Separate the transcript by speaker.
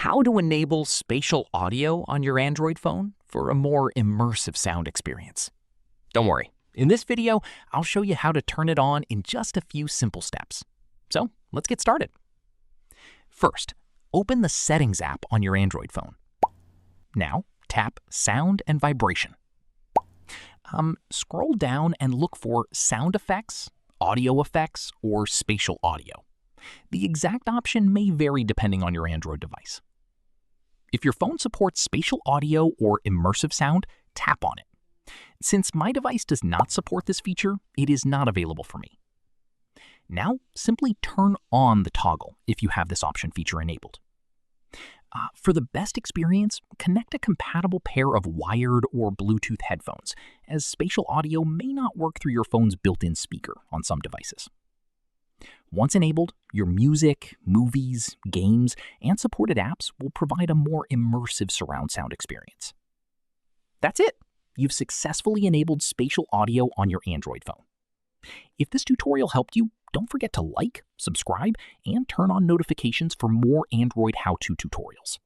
Speaker 1: how to enable spatial audio on your Android phone for a more immersive sound experience. Don't worry, in this video, I'll show you how to turn it on in just a few simple steps. So let's get started. First, open the Settings app on your Android phone. Now, tap Sound and Vibration. Scroll down and look for Sound Effects, Audio Effects, or Spatial Audio. The exact option may vary depending on your Android device. If your phone supports spatial audio or immersive sound, tap on it. Since my device does not support this feature, it is not available for me. Now, simply turn on the toggle if you have this option feature enabled. For the best experience, connect a compatible pair of wired or Bluetooth headphones, as spatial audio may not work through your phone's built-in speaker on some devices. Once enabled, your music, movies, games, and supported apps will provide a more immersive surround sound experience. That's it! You've successfully enabled spatial audio on your Android phone. If this tutorial helped you, don't forget to like, subscribe, and turn on notifications for more Android how-to tutorials.